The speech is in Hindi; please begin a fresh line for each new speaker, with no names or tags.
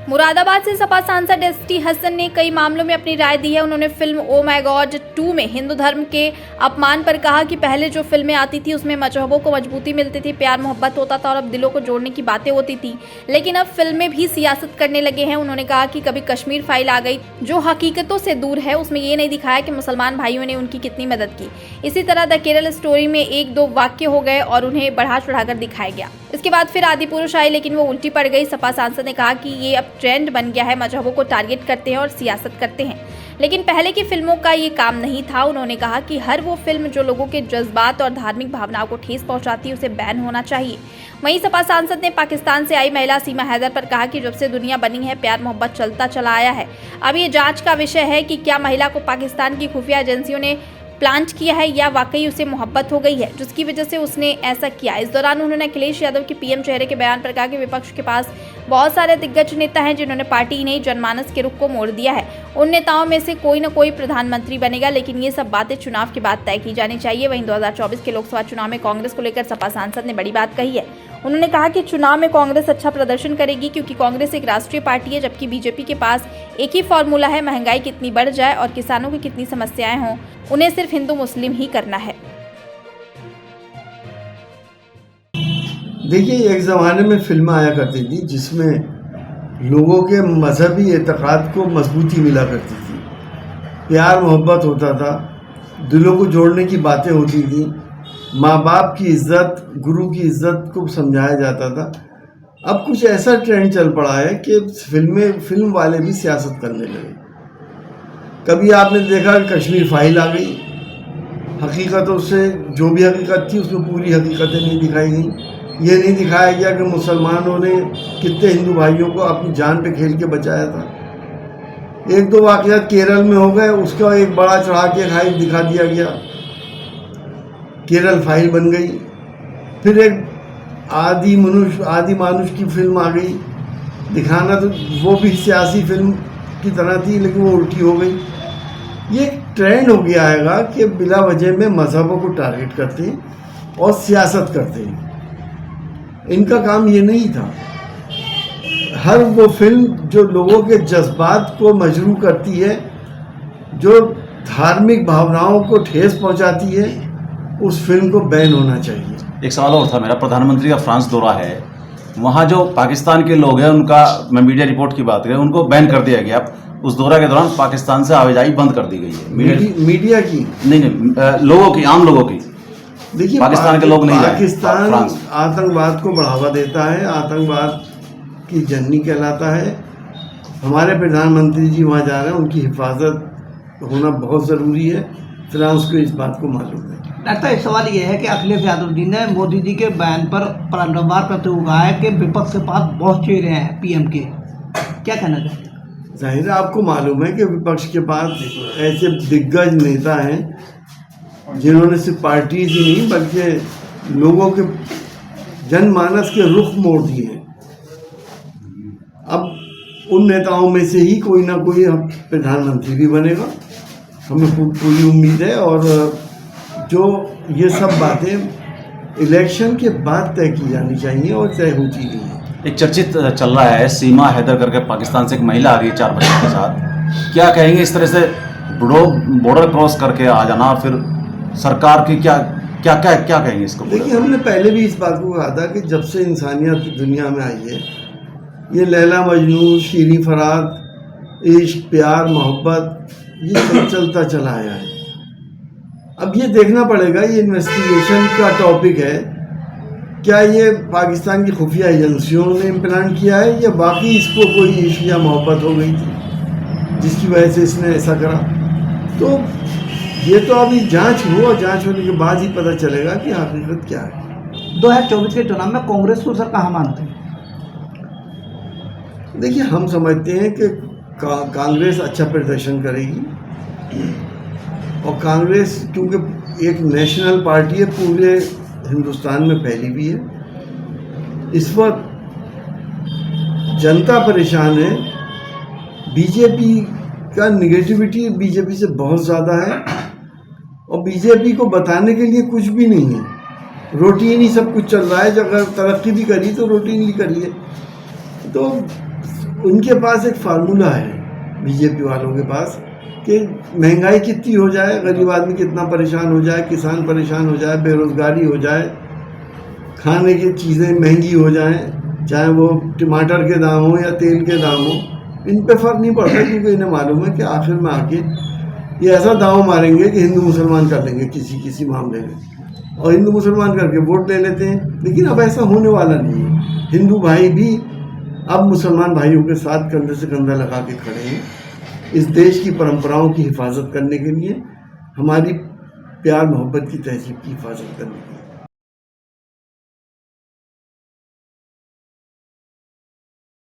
मुरादाबाद से सपा सांसद एसटी हसन ने कई मामलों में अपनी राय दी है। उन्होंने फिल्म ओ माय गॉड 2 में हिंदू धर्म के अपमान पर कहा कि पहले जो फिल्में आती थी उसमें मजहबों को मजबूती मिलती थी, प्यार मोहब्बत होता था और अब दिलों को जोड़ने की बातें होती थी, लेकिन अब फिल्में भी सियासत करने लगे हैं। उन्होंने कहा कि कभी कश्मीर फाइल आ गई जो हकीकतों से दूर है, उसमें ये नहीं दिखाया कि मुसलमान भाइयों ने उनकी कितनी मदद की। इसी तरह द केरल स्टोरी में 1-2 वाक्य हो गए और उन्हें बढ़ा चढ़ाकर दिखाया गया। इसके बाद फिर आदि पुरुष आई, लेकिन वो उल्टी पड़ गई। सपा सांसद ने कहा कि ये अब ट्रेंड बन गया है, मजहबों को टारगेट करते हैं और सियासत करते हैं, लेकिन पहले की फिल्मों का ये काम नहीं था। उन्होंने कहा कि हर वो फिल्म जो लोगों के जज्बात और धार्मिक भावनाओं को ठेस पहुंचाती है उसे बैन होना चाहिए। वहीं सपा सांसद ने पाकिस्तान से आई महिला सीमा हैदर पर कहा कि जब से दुनिया बनी है प्यार मोहब्बत चलता चला आया है। अब ये जांच का विषय है कि क्या महिला को पाकिस्तान की खुफिया एजेंसियों ने प्लांट किया है या वाकई उसे मोहब्बत हो गई है जिसकी वजह से उसने ऐसा किया। इस दौरान उन्होंने अखिलेश यादव के पीएम चेहरे के बयान पर कहा कि विपक्ष के पास बहुत सारे दिग्गज नेता हैं जिन्होंने पार्टी नहीं जनमानस के रुख को मोड़ दिया है। उन नेताओं में से कोई न कोई प्रधानमंत्री बनेगा, लेकिन ये सब बातें चुनाव के बाद तय की जानी चाहिए। वहीं 2024 के लोकसभा चुनाव में कांग्रेस को लेकर सपा सांसद ने बड़ी बात कही है। उन्होंने कहा कि चुनाव में कांग्रेस अच्छा प्रदर्शन करेगी क्योंकि कांग्रेस एक राष्ट्रीय पार्टी है, जबकि बीजेपी के पास एक ही फॉर्मूला है, महंगाई कितनी बढ़ जाए और किसानों की कितनी समस्याएं हों, उन्हें सिर्फ हिंदू मुस्लिम ही करना है।
देखिए, एक ज़माने में फिल्में आया करती थी जिसमें लोगों के मजहबी एतक़ाद को मजबूती मिला करती थी, प्यार मोहब्बत होता था, दिलों को जोड़ने की बातें होती थी, माँ बाप की इज़्ज़त, गुरु की इज़्ज़त को समझाया जाता था। अब कुछ ऐसा ट्रेंड चल पड़ा है कि फिल्म वाले भी सियासत करने लगे। कभी आपने देखा कि कश्मीर फाइल आ गई, हकीकतों से जो भी हकीकत थी उसमें पूरी हकीकतें नहीं दिखाई गई। ये नहीं दिखाया गया कि मुसलमानों ने कितने हिंदू भाइयों को अपनी जान पे खेल के बचाया था। 1-2 वाक़यात केरल में हो गए, उसका एक बड़ा चढ़ा के हाइप दिखा दिया गया, केरल फाइल बन गई। फिर एक आदि मानुष की फिल्म आ गई, दिखाना तो वो भी सियासी फिल्म की तरह थी लेकिन वो उल्टी हो गई। ये एक ट्रेंड हो गया है कि बिला वजह में मजहबों को टारगेट करते हैं और सियासत करते हैं। इनका काम ये नहीं था। हर वो फिल्म जो लोगों के जज्बात को मजरू करती है, जो धार्मिक भावनाओं को ठेस पहुंचाती है, उस फिल्म को बैन होना चाहिए।
एक सवाल और था मेरा, प्रधानमंत्री का फ्रांस दौरा है, वहाँ जो पाकिस्तान के लोग हैं उनका, मैं मीडिया रिपोर्ट की बात करें, उनको बैन कर दिया गया। उस दौरा के दौरान पाकिस्तान से आवाजाही बंद कर दी गई है।
मीडिया की
नहीं, लोगों की, आम लोगों की।
देखिए,
पाकिस्तान के लोग नहीं जाएंगे।
पाकिस्तान आतंकवाद को बढ़ावा देता है, आतंकवाद की जननी कहलाता है। हमारे प्रधानमंत्री जी वहाँ जा रहे हैं, उनकी हिफाजत होना बहुत ज़रूरी है। फ्रांस को इस बात को मालूम है।
डॉक्टर, एक सवाल ये है कि अखिलेश यादव जी ने मोदी जी के बयान पर बार प्रति उगाया है कि विपक्ष के पास बहुत चेहरे हैं पीएम के, क्या कहना चाहते हैं?
जाहिर है आपको मालूम है कि विपक्ष के पास ऐसे दिग्गज नेता हैं जिन्होंने सिर्फ पार्टीज ही नहीं बल्कि लोगों के जनमानस के रुख मोड़ दिए हैं। अब उन नेताओं में से ही कोई ना कोई प्रधानमंत्री भी बनेगा, हमें पूरी उम्मीद है। और जो ये सब बातें इलेक्शन के बाद तय की जानी चाहिए और तय होती नहीं है।
एक चर्चित चल रहा है, सीमा हैदर करके पाकिस्तान से एक महिला आ रही है 4 बच्चों के साथ, क्या कहेंगे इस तरह से बॉर्डर क्रॉस करके आ जाना, और फिर सरकार की क्या कहेंगे इसको?
देखिए, हमने पहले भी इस बात को कहा था कि जब से इंसानियत दुनिया में आई है, ये लैला मजनू, शीरी फराद, इश्क, प्यार, मोहब्बत, ये सब चलता चला आया है। अब ये देखना पड़ेगा, ये इन्वेस्टिगेशन का टॉपिक है, क्या ये पाकिस्तान की खुफिया एजेंसियों ने इम्प्लांट किया है या बाकी इसको कोई इश्क या मोहब्बत हो गई थी जिसकी वजह से इसने ऐसा करा। तो ये तो अभी जांच हो, जांच होने के बाद ही पता चलेगा कि हकीकत क्या है।
2024 के चुनाव में कांग्रेस को सर कहाँ मानते हैं?
देखिए, हम समझते हैं कि कांग्रेस अच्छा प्रदर्शन करेगी, और कांग्रेस क्योंकि एक नेशनल पार्टी है, पूरे हिंदुस्तान में फैली भी है। इस वक्त जनता परेशान है, बीजेपी का निगेटिविटी बीजेपी से बहुत ज़्यादा है, और बीजेपी को बताने के लिए कुछ भी नहीं है। रोटी ही नहीं सब कुछ चल रहा है, जब अगर तरक्की भी करी तो रोटी नहीं करी है। तो उनके पास एक फार्मूला है बीजेपी वालों के पास कि महंगाई कितनी हो जाए, गरीब आदमी कितना परेशान हो जाए, किसान परेशान हो जाए, बेरोजगारी हो जाए, खाने की चीज़ें महंगी हो जाएं, चाहे वो टमाटर के दाम हो या तेल के दाम हो, इन पे फ़र्क नहीं पड़ता, क्योंकि इन्हें मालूम है कि आखिर में आके ये ऐसा दाव मारेंगे कि हिंदू मुसलमान कर लेंगे किसी मामले में, और हिंदू मुसलमान करके वोट ले लेते हैं। लेकिन अब ऐसा होने वाला नहीं है। हिंदू भाई भी अब मुसलमान भाइयों के साथ कंधे से कंधा लगा के खड़े हैं इस देश की परंपराओं की हिफाजत करने के लिए, हमारी प्यार मोहब्बत की तहजीब की हिफाजत करने के लिए।